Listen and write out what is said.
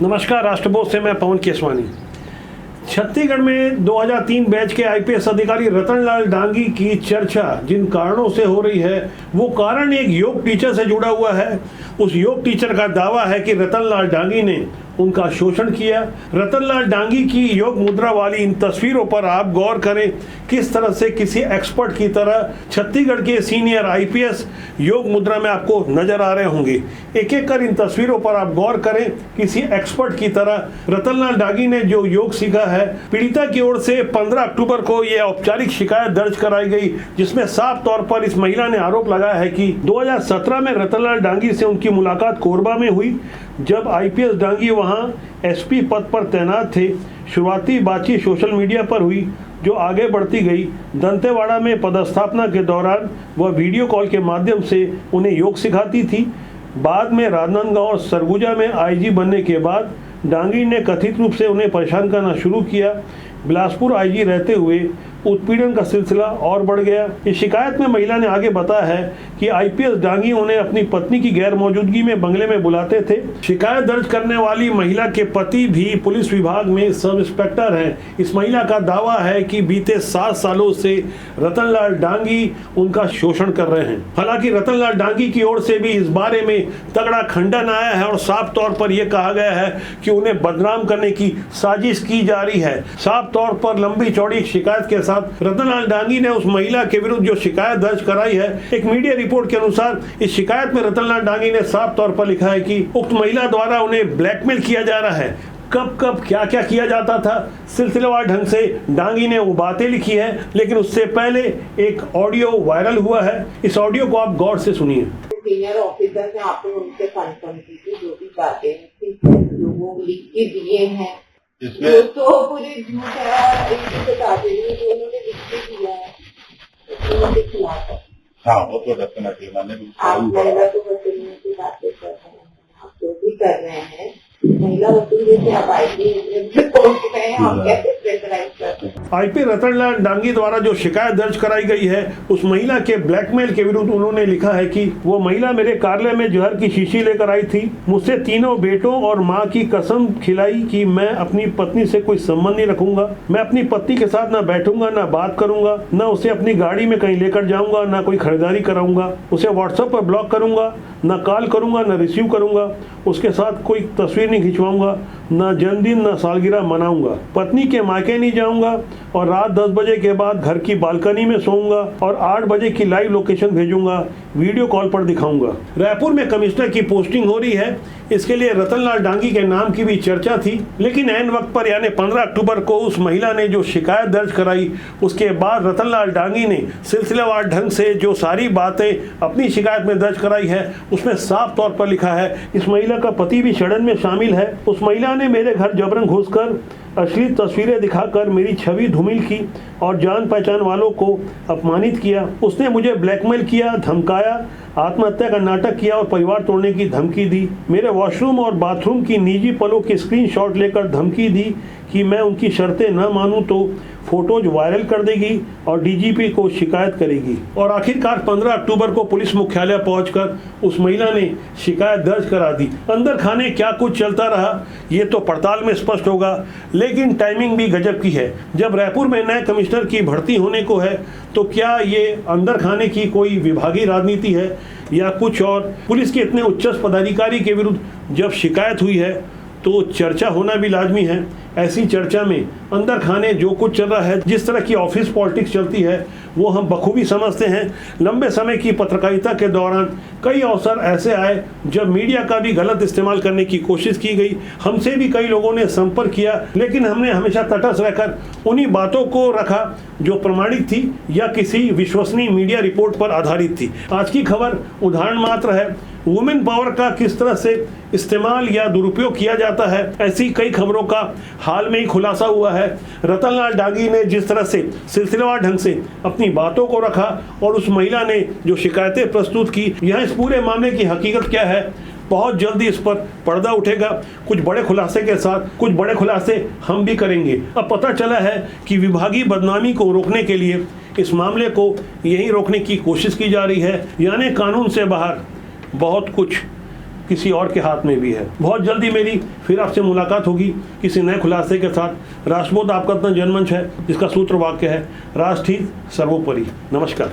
नमस्कार, राष्ट्रबोध से मैं पवन केसवानी। छत्तीसगढ़ में 2003 बैच के आईपीएस अधिकारी रतनलाल डांगी की चर्चा जिन कारणों से हो रही है वो कारण एक योग टीचर से जुड़ा हुआ है। उस योग टीचर का दावा है कि रतनलाल डांगी ने उनका शोषण किया। रतनलाल डांगी की योग मुद्रा वाली इन तस्वीरों पर आप गौर करें, किस तरह से किसी एक्सपर्ट की तरह छत्तीसगढ़ के सीनियर आईपीएस योग मुद्रा में आपको नजर आ रहे होंगे। एक एक कर इन तस्वीरों पर आप गौर करें, किसी एक्सपर्ट की तरह रतनलाल डांगी ने जो योग सीखा है। पीड़िता की ओर से 15 अक्टूबर को यह औपचारिक शिकायत दर्ज कराई गई, जिसमें साफ तौर पर इस महिला ने आरोप लगाया है कि 2017 में रतनलाल डांगी से उनकी मुलाकात कोरबा में हुई, जब आईपीएस डांगी वहां एसपी पद पर तैनात थे। शुरुआती बातचीत सोशल मीडिया पर हुई, जो आगे बढ़ती गई। दंतेवाड़ा में पदस्थापना के दौरान वह वीडियो कॉल के माध्यम से उन्हें योग सिखाती थी। बाद में राजनांदगांव और सरगुजा में आईजी बनने के बाद डांगी ने कथित रूप से उन्हें परेशान करना शुरू किया। बिलासपुर आईजी रहते हुए उत्पीड़न का सिलसिला और बढ़ गया। इस शिकायत में महिला ने आगे बताया है कि आईपीएस डांगी उन्हें अपनी पत्नी की गैर मौजूदगी में बंगले में बुलाते थे। शिकायत दर्ज करने वाली महिला के पति भी पुलिस विभाग में सब इंस्पेक्टर हैं। इस महिला का दावा है कि बीते 7 सालों से रतनलाल डांगी उनका शोषण कर रहे हैं। हालांकि रतनलाल डांगी की ओर से भी इस बारे में तगड़ा खंडन आया है और साफ तौर पर यह कहा गया है कि उन्हें बदनाम करने की साजिश की जा रही है। साफ तौर पर लंबी चौड़ी शिकायत के रतनलाल डांगी ने उस महिला के विरुद्ध जो शिकायत दर्ज कराई है, एक मीडिया रिपोर्ट के अनुसार इस शिकायत में रतनलाल डांगी ने साफ तौर पर लिखा है कि उक्त महिला द्वारा उन्हें ब्लैकमेल किया जा रहा है। कब कब क्या क्या किया जाता था, सिलसिलेवार ढंग से डांगी ने वो बातें लिखी है। लेकिन उससे पहले एक ऑडियो वायरल हुआ है, इस ऑडियो को आप गौर से सुनिए। सीनियर ऑफिसर ने आपको उनसे कंफर्म की जो भी बातें लोगों लिख के दिए हैं, इसमें तो पूरी झूठ है। एक बता देंगे जो उन्होंने लिख के दिया है उनके खिलाफ। हाँ, वो तो डेफिनेटली मैंने भी। आप महिला को वसूलने की बातें कर रहे हैं, आप जो भी कर रहे हैं महिला वसूली से आप पहुंच गए हैं, हम कैसे प्रेशराइज करते हैं। आईपी रतनलाल डांगी द्वारा जो शिकायत दर्ज कराई गई है, उस महिला के ब्लैकमेल के विरुद्ध उन्होंने लिखा है कि वो महिला मेरे कार्यालय में जहर की शीशी लेकर आई थी, मुझसे तीनों बेटों और माँ की कसम खिलाई कि मैं अपनी पत्नी से कोई संबंध नहीं रखूंगा, मैं अपनी पत्नी के साथ ना बैठूंगा, ना बात करूंगा, ना उसे अपनी गाड़ी में कहीं लेकर जाऊंगा, ना कोई खरीदारी कराऊंगा, उसे व्हाट्सएप पर ब्लॉक करूंगा, ना कॉल करूंगा, ना रिसीव करूंगा, उसके साथ कोई तस्वीर नहीं खिंचवाऊंगा, ना जन्मदिन ना सालगिरह मनाऊंगा, पत्नी के मायके नहीं जाऊंगा और रात 10 बजे के बाद घर की बालकनी में सोऊंगा और 8 बजे की लाइव लोकेशन भेजूंगा, वीडियो कॉल पर दिखाऊंगा। रायपुर में कमिश्नर की पोस्टिंग हो रही है, इसके लिए रतनलाल डांगी के नाम की भी चर्चा थी। लेकिन ऐन वक्त पर यानी 15 अक्टूबर को उस महिला ने जो शिकायत दर्ज कराई, उसके बाद रतनलाल डांगी ने सिलसिलेवार ढंग से जो सारी बातें अपनी शिकायत में दर्ज कराई है, उसमें साफ तौर पर लिखा है इस महिला का पति भी षड्यंत्र में शामिल है। उस महिला ने मेरे घर जबरन घुसकर अश्लील तस्वीरें दिखाकर मेरी छवि धूमिल की और जान पहचान वालों को अपमानित किया। उसने मुझे ब्लैकमेल किया, धमकाया, आत्महत्या का नाटक किया और परिवार तोड़ने की धमकी दी। मेरे वॉशरूम और बाथरूम की निजी पलों की स्क्रीनशॉट लेकर धमकी दी कि मैं उनकी शर्तें न मानूं तो फोटोज वायरल कर देगी और डीजीपी को शिकायत करेगी। और आखिरकार 15 अक्टूबर को पुलिस मुख्यालय पहुंचकर उस महिला ने शिकायत दर्ज करा दी। अंदर खाने क्या कुछ चलता रहा ये तो पड़ताल में स्पष्ट होगा, लेकिन टाइमिंग भी गजब की है। जब रायपुर में नए कमिश्नर की भर्ती होने को है तो क्या ये अंदर खाने की कोई विभागीय राजनीति है या कुछ और। पुलिस के इतने उच्च पदाधिकारी के विरुद्ध जब शिकायत हुई है तो चर्चा होना भी लाजमी है। ऐसी चर्चा में अंदर खाने जो कुछ चल रहा है, जिस तरह की ऑफिस पॉलिटिक्स चलती है, वो हम बखूबी समझते हैं। लंबे समय की पत्रकारिता के दौरान कई अवसर ऐसे आए जब मीडिया का भी गलत इस्तेमाल करने की कोशिश की गई। हमसे भी कई लोगों ने संपर्क किया, लेकिन हमने हमेशा तटस्थ रहकर उन्हीं बातों को रखा जो प्रमाणिक थी या किसी विश्वसनीय मीडिया रिपोर्ट पर आधारित थी। आज की खबर उदाहरण मात्र है। वुमेन पावर का किस तरह से इस्तेमाल या दुरुपयोग किया जाता है, ऐसी कई खबरों का हाल में ही खुलासा हुआ है। रतनलाल डांगी ने जिस तरह से सिलसिलेवार ढंग से अपनी बातों को रखा और उस महिला ने जो शिकायतें प्रस्तुत की, यहाँ इस पूरे मामले की हकीकत क्या है, बहुत जल्दी इस पर पर्दा उठेगा। कुछ बड़े खुलासे के साथ कुछ बड़े खुलासे हम भी करेंगे। अब पता चला है कि विभागीय बदनामी को रोकने के लिए इस मामले को यहीं रोकने की कोशिश की जा रही है, यानी कानून से बाहर बहुत कुछ किसी और के हाथ में भी है। बहुत जल्दी मेरी फिर आपसे मुलाकात होगी किसी नए खुलासे के साथ। राष्ट्रबोध आपका अपना जनमंच है जिसका सूत्र वाक्य है राष्ट्र हित सर्वोपरि। नमस्कार।